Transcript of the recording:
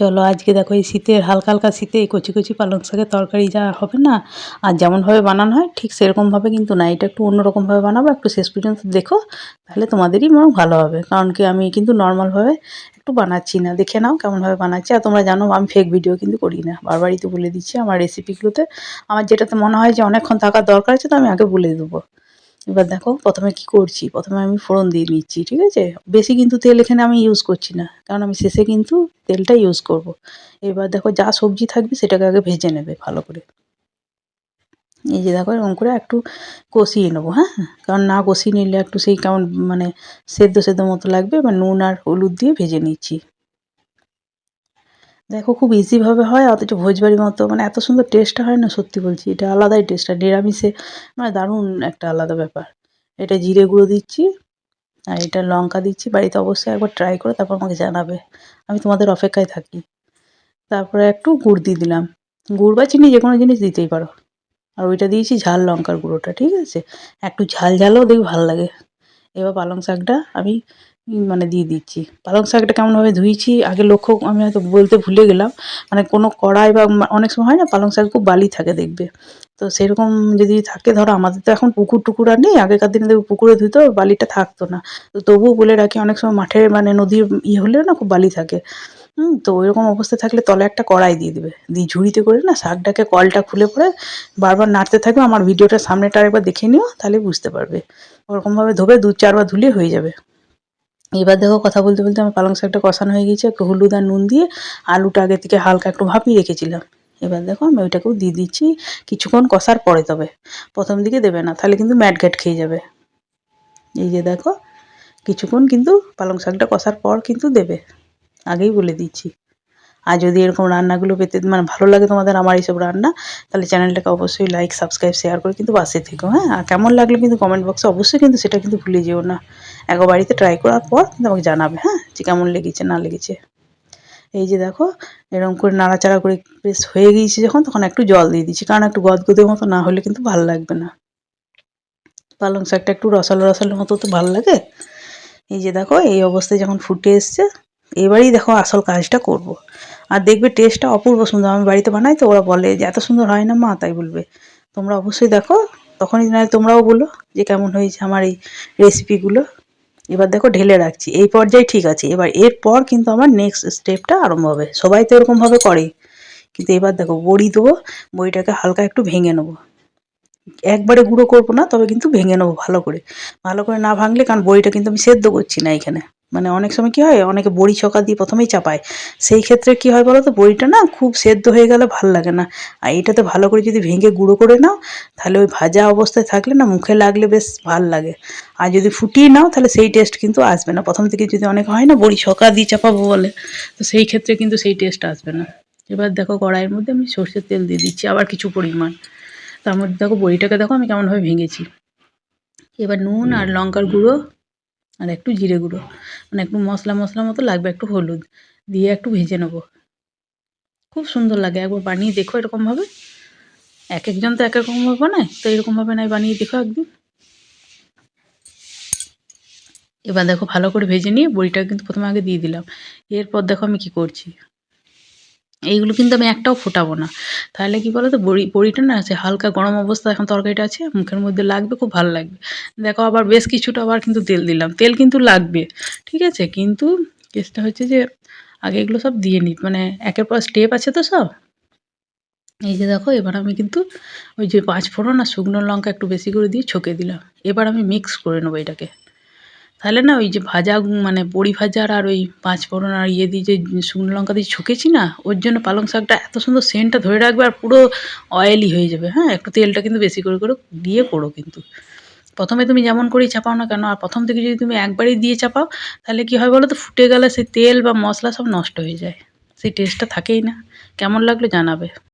চলো আজকে দেখো এই শীতের হালকা হালকা শীতে এই কচি কচি পালং শাকের তরকারি যা হবে না, আর যেমনভাবে বানানো হয় ঠিক সেরকমভাবে কিন্তু না, এটা একটু অন্যরকমভাবে বানাবো। একটু শেষ পর্যন্ত দেখো, তাহলে তোমাদেরই বরং ভালো হবে। কারণ কি আমি কিন্তু নর্মালভাবে একটু বানাচ্ছি না, দেখে নাও কেমনভাবে বানাচ্ছি। আর তোমরা জানো আমি ফেক ভিডিও কিন্তু করি না, বারবারই তো বলে দিচ্ছি আমার রেসিপিগুলোতে আমার যেটাতে মনে হয় যে অনেকক্ষণ থাকার দরকার আছে তো আমি আগে বলে দেবো। এবার দেখো প্রথমে কি করছি, প্রথমে আমি ফোড়ন দিয়ে নিচ্ছি, ঠিক আছে। বেশি কিন্তু তেল এখানে আমি ইউজ করছি না, কারণ আমি শেষে কিন্তু তেলটা ইউজ করব। এবার দেখো যা সবজি থাকবে সেটাকে আগে ভেজে নেবে ভালো করে। এই যে দেখো এরকম করে একটু কষিয়ে নেবো, হ্যাঁ। কারণ না কষিয়ে নিলে একটু সেই কেমন মানে সেদ্ধ সেদ্ধ মতো লাগবে। এবার নুন আর হলুদ দিয়ে ভেজে নিচ্ছি। দেখো খুব ইজিভাবে হয়, অথচ ভোজবাড়ির মতো মানে এত সুন্দর টেস্টটা হয় না, সত্যি বলছি এটা আলাদাই টেস্ট। আর নিরামিষে মানে দারুণ একটা আলাদা ব্যাপার। এটা জিরে গুঁড়ো দিচ্ছি, আর এটা লঙ্কা দিচ্ছি। বাড়িতে অবশ্যই একবার ট্রাই করে তারপর আমাকে জানাবে, আমি তোমাদের অপেক্ষায় থাকি। তারপরে একটু গুড় দিয়ে দিলাম, গুড় বা চিনি যে কোনো জিনিস দিতেই পারো। আর ওইটা দিয়েছি ঝাল লঙ্কার গুঁড়োটা, ঠিক আছে। একটু ঝাল ঝালও দেখি ভালো লাগে। এবার পালং শাকটা আমি মানে দিয়ে দিচ্ছি। পালং শাকটা কেমনভাবে ধুয়েছি আগে লক্ষ্য আমি হয়তো বলতে ভুলে গেলাম। মানে কোনো কড়াই বা অনেক সময় হয় না পালং শাকে খুব বালি থাকে দেখবে। তো সেরকম যদি থাকে, ধরো আমাদের তো এখন পুকুর টুকুর আর নেই, আগেকার দিনে দেখবে পুকুরে ধুতো বালিটা থাকতো না। তো তবুও বলে রাখি অনেক সময় মাঠের মানে নদীর হলেও না খুব বালি থাকে। তো ওইরকম অবস্থায় থাকলে তলায় একটা কড়াই দিয়ে দিবে। দিয়ে ঝুড়িতে করে না শাকটাকে কলটা খুলে পরে বারবার নাড়তে থাকবে। আমার ভিডিওটার সামনেটা আরেকবার দেখে নিও, তাহলে বুঝতে পারবে। ওরকমভাবে ধোবে ২-৪ বার ধুলেই হয়ে যাবে। এবার দেখো কথা বলতে বলতে আমার পালং শাকটা কষানো হয়ে গিয়েছে। একটু হলুদ আর নুন দিয়ে আলুটা আগে থেকে হালকা একটু ভাপিয়ে রেখেছিলাম। এবার দেখো আমি ওইটাকেও দিয়ে দিচ্ছি কিছুক্ষণ কষার পরে। তবে প্রথম দিকে দেবে না, তাহলে কিন্তু ম্যাটঘ্যাট খেয়ে যাবে। এই যে দেখো কিছুক্ষণ কিন্তু পালং শাকটা কষার পর কিন্তু দেবে, আগেই বলে দিচ্ছি। আর যদি এরকম রান্নাগুলো পেতে মানে ভালো লাগে তোমাদের আমার এইসব রান্না, তাহলে চ্যানেলটাকে অবশ্যই লাইক সাবস্ক্রাইব শেয়ার করে কিন্তু পাশে থেকো, হ্যাঁ। আর কেমন লাগলো কিন্তু কমেন্ট বক্সে অবশ্যই কিন্তু সেটা কিন্তু ভুলে যেও না। একবার বাড়িতে ট্রাই করার পর কিন্তু আমাকে জানাবে, হ্যাঁ, যে কেমন লেগেছে না লেগেছে। এই যে দেখো এরকম করে নাড়াচাড়া করে বেশ হয়ে গিয়েছে যখন, তখন একটু জল দিয়ে দিচ্ছি, কারণ একটু গদগদের মতো না হলে কিন্তু ভালো লাগবে না। পালং শাকটা একটু রসালো রসালো মতো তো ভালো লাগে। এই যে দেখো এই অবস্থায় যখন ফুটে এসছে, এবারেই দেখো আসল কাজটা করব। আর দেখবে টেস্টটা অপূর্ব সুন্দর। আমি বাড়িতে বানাই তো ওরা বলে যে এত সুন্দর হয় না মা, তাই বলবে। তোমরা অবশ্যই দেখো, তখনই নয় তোমরাও বলো যে কেমন হয়েছে আমার এই রেসিপিগুলো। এবার দেখো ঢেলে রাখছি, এই পর্যায়ে ঠিক আছে। এবার এরপর কিন্তু আমার নেক্সট স্টেপটা আরম্ভ হবে। সবাই তো এরকমভাবে করে, কিন্তু এবার দেখো বড়ি দেবো। বড়িটাকে হালকা একটু ভেঙে নেবো, একবারে গুঁড়ো করবো না, তবে কিন্তু ভেঙে নেবো ভালো করে। ভালো করে না ভাঙলে, কারণ বড়িটা কিন্তু আমি সেদ্ধ করছি না এখানে। মানে অনেক সময় কী হয়, অনেকে বড়ি ছকা দিয়ে প্রথমেই চাপায়। সেই ক্ষেত্রে কী হয় বলো তো, বড়িটা না খুব সেদ্ধ হয়ে গেলে ভাল লাগে না। আর এটাতে ভালো করে যদি ভেঙে গুঁড়ো করে নাও, তাহলে ওই ভাজা অবস্থায় থাকলে না মুখে লাগলে বেশ ভাল লাগে। আর যদি ফুটিয়ে নাও তাহলে সেই টেস্ট কিন্তু আসবে না। প্রথম থেকে যদি অনেক হয় না বড়ি ছকা দিয়ে চাপাবো বলে, তো সেই ক্ষেত্রে কিন্তু সেই টেস্ট আসবে না। এবার দেখো কড়াইয়ের মধ্যে আমি সর্ষের তেল দিয়ে দিচ্ছি আবার কিছু পরিমাণ। তার মধ্যে দেখো বড়িটাকে দেখো আমি কেমনভাবে ভেঙেছি। এবার নুন আর লঙ্কার গুঁড়ো আর একটু জিরে গুঁড়ো, মানে একটু মশলা মশলা মতো লাগবে, একটু হলুদ দিয়ে একটু ভেজে নেবো। খুব সুন্দর লাগে, একবার বানিয়ে দেখো এরকমভাবে। এক একজন তো এক এক রকমভাবে বানায়, তো এরকমভাবে নয় বানিয়ে দেখো একদিন। এবার দেখো ভালো করে ভেজে নিয়ে বড়িটা কিন্তু প্রথমে আগে দিয়ে দিলাম। এরপর দেখো আমি কি করছি, এইগুলো কিন্তু আমি একটাও ফোটাবো না। তাহলে কি বলো তো, বড়িটা না আছে হালকা গরম অবস্থা এখন তরকারিটা আছে, মুখের মধ্যে লাগবে, খুব ভালো লাগবে। দেখো আবার বেশ কিছুটা আবার কিন্তু তেল দিলাম, তেল কিন্তু লাগবে, ঠিক আছে। কিন্তু কেসটা হচ্ছে যে আগে এগুলো সব দিয়ে নিই, মানে একের পর স্টেপ আছে তো সব। এই যে দেখো এবার আমি কিন্তু ওই যে ৫ ফোড়ন আর শুকনো লঙ্কা একটু বেশি করে দিয়ে ছকে দিলাম। এবার আমি মিক্স করে নেবো এটাকে। তাহলে না ওই যে ভাজা মানে বড়ি ভাজার আর ওই ৫ ফোড়ন আর ইয়ে দিয়ে যে শুকনো লঙ্কা দিয়ে ছকেছি না, ওর জন্য পালং শাকটা এত সুন্দর সেন্টটা ধরে রাখবে আর পুরো অয়েলি হয়ে যাবে, হ্যাঁ। একটু তেলটা কিন্তু বেশি করে করে দিয়ে করো কিন্তু। প্রথমে তুমি যেমন করেই চাপাও না কেন, আর প্রথম থেকে যদি তুমি একবারেই দিয়ে চাপাও, তাহলে কি হয় বলো তো, ফুটে গেলে সেই তেল বা মশলা সব নষ্ট হয়ে যায়, সেই টেস্টটা থাকেই না। কেমন লাগলো জানাবে।